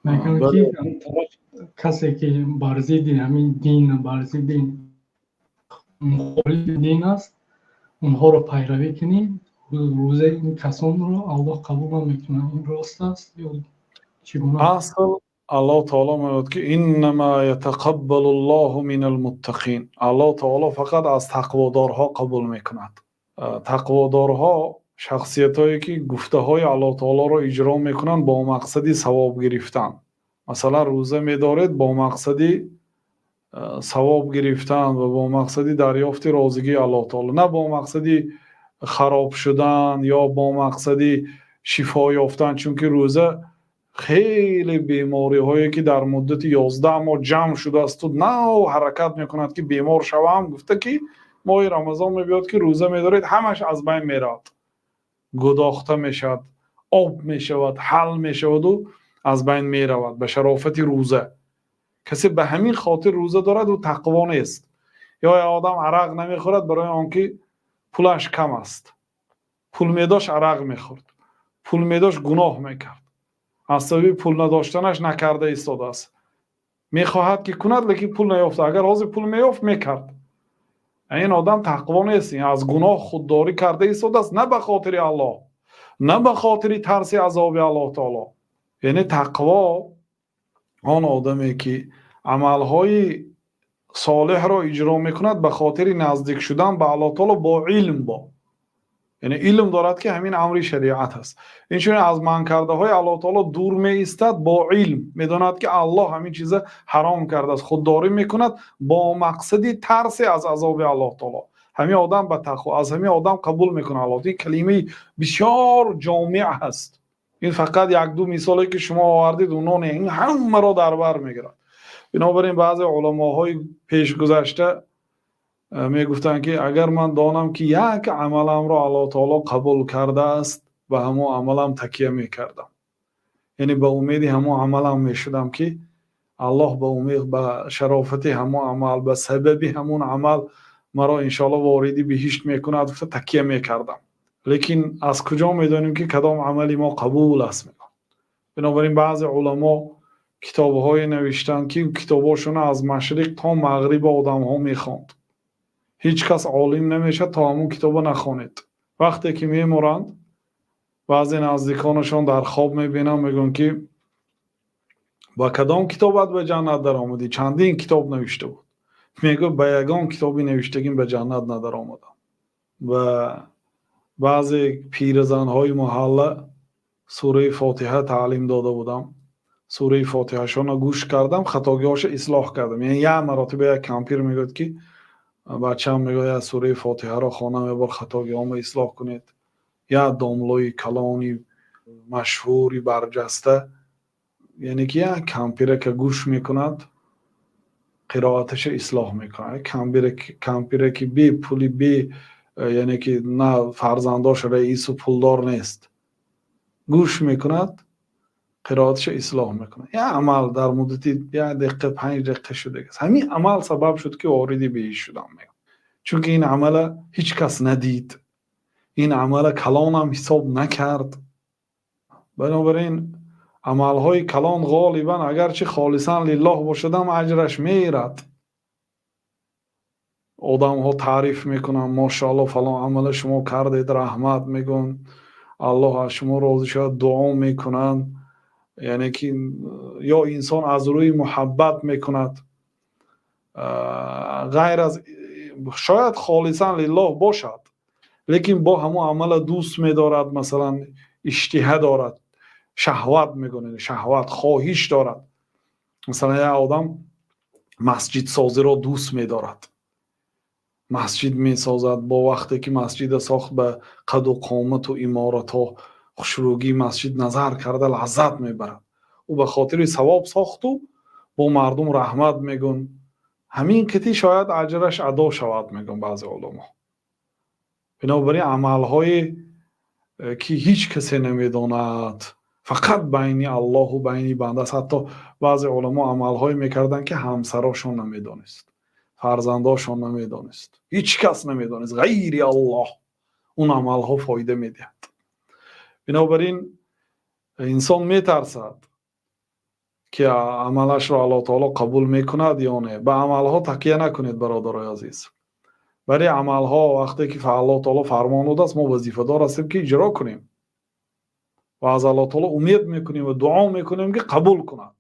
میگن ولی که کسی که بر ضد همین دین بر ضد مخالف دین است اونها رو پیروی کنیم روزه این کسان رو الله قبول نمیکنه. این راست است یا چگونه است؟ اصل الله تعالی میگوید که انما یتقبل الله من المتقین. الله تعالی فقط از تقوادارها قبول میکند. تقوادارها شخصیتایی که گفته های الله تعالی را اجرا میکنند با مقصدی ثواب گرفتن. مثلا روزه میدارید با مقصدی ثواب گرفتن و با مقصدی دریافت رازگی الله تعالی، نه با مقصدی خراب شدن یا با مقصدی شفا یافتن. چون که روزه خیلی بیماری هایی که در مدت 11 ماه جمع شده است و نه حرکت میکند که بیمار شوم، گفته که ماه رمضان میبیاد که روزه میدارید همش از بین میرد، گداخته میشد، آب میشود، حل میشود و از بین میرود به شرافت روزه. کسی به همین خاطر روزه دارد و تقوا نیست. یا آدم عرق نمیخورد برای آنکه پولش کم است، پول میداشت عرق میخورد، پول میداشت گناه میکرد، از سبب پول نداشتنش نکرده ایستاده است. میخواهد که کند لیکن پول نیافته، اگر حاضر پول میافت میکرد. این آدم تقوا نیست، این از گناه خودداری کرده ایستاده است، نه به خاطر الله، نه به خاطر ترس عذاب الله تعالی. یعنی تقوا آن آدمی که عملهای صالح را اجرا میکند به خاطر نزدیک شدن به الله تعالی با علم، یعنی علم دارد که همین امر شریعت است. اینچنین از من کرده های الله تعالی دور می ایستد با علم، میداند که الله همین چیز حرام کرده است، خودداری میکند با مقصدی ترس از عذاب الله تعالی. همین آدم به تقوا از همین آدم قبول میکنه الله. این کلمه بسیار جامع هست. این فقط یک دو مثالی که شما آوردید اونها نه، این همه را در بر میگیرد. بنابراین بعضی علماهای پیش گذشته میگفتند که اگر من دانم که یک عملم را الله تعالی قبول کرده است به همون عملم تکیه میکردم، یعنی به امید همون عملم میشدم که الله به امید به شرافت همون عمل به سبب همون عمل مرا انشاءالله واردی بهشت میکند تکیه میکردم. لیکن از کجا میدانیم که کدام عملی ما قبول است؟ بنابراین بعضی علما کتاب‌های نوشتن که کتاباشون از مشرق تا مغرب آدم‌ها میخواند. هیچ کس عالم نمیشه تا همون کتاب نخونید. وقتی که میمورند بعضی نزدیکانشان در خواب میبینن میگن که با کدام کتابت به جنت در آمدی؟ چندین کتاب نوشته بود. میگه با یگان کتابی نوشتگیم به جنت ندر آمدم. و بعضی پیرزنهای محله سوره فاتحه تعلیم داده بودم، سوره فاتحه شون گوش کردم، خطاگیهاش اصلاح کردم. یعنی یه مراتبه یک کمپیر میگه که بچه‌ام میگه سوره فاتحه را خوانم یه بار خطاگیهامو اصلاح کنید. یا داملوی کلانی مشهوری برجسته، یعنی که یک کمپیره که گوش میکند قرائتش اصلاح میکنه. کمپیره که بی پولی بی یعنی که نه فرزنداش رئیس و پولدار نیست، گوش میکند قرائتش اصلاح میکنه. یه عمل در مدت 1 دقیقه 5 دقیقه شده است. همین عمل سبب شد که واردی بهش شدم. چون که این عمل هیچ کس ندید، این عمل کلان هم حساب نکرد. بنابراین عملهای کلان غالبا اگرچه خالصا لله باشدم اجرش میرد. آدم ها تعریف میکنن ماشاءالله فلان عمل شما کردید رحمت میگن، الله از شما راضی شد، دعا میکنن. یعنی که یا انسان از روی محبت میکند، غیر از شاید خالصا لله باشد لیکن با همون عمل دوست میدارد، مثلا اشتها دارد، شهوت میکنه، شهوت خواهش دارد. مثلا یه آدم مسجد سازی را دوست میدارد، مسجد میسازد، با وقتی که مسجد ساخت به قد و قامت و امارت و خوشروگی مسجد نظر کرده لذت میبرد. او به خاطر ثواب ساخت و با مردم رحمت میگن. همین کتی شاید اجرش ادا شود میگن بعضی علما. بنابراین عملهای که هیچ کسی نمیداند فقط بین الله و بین بنده است. حتی بعضی علما عملهای میکردن که همسراشون نمیدانست، فرزنداشون نمیدانست، هیچ کس نمیدانست غیر الله. اون عملها فایده میدهد. بنابراین انسان میترسد که عملش رو الله تعالی قبول میکند یا نه. به عملها تکیه نکنید برادرای عزیز. برای عملها وقتی که الله تعالی فرمانده است ما وظیفه دار هستیم که اجرا کنیم و از الله تعالی امید میکنیم و دعا میکنیم که قبول کند.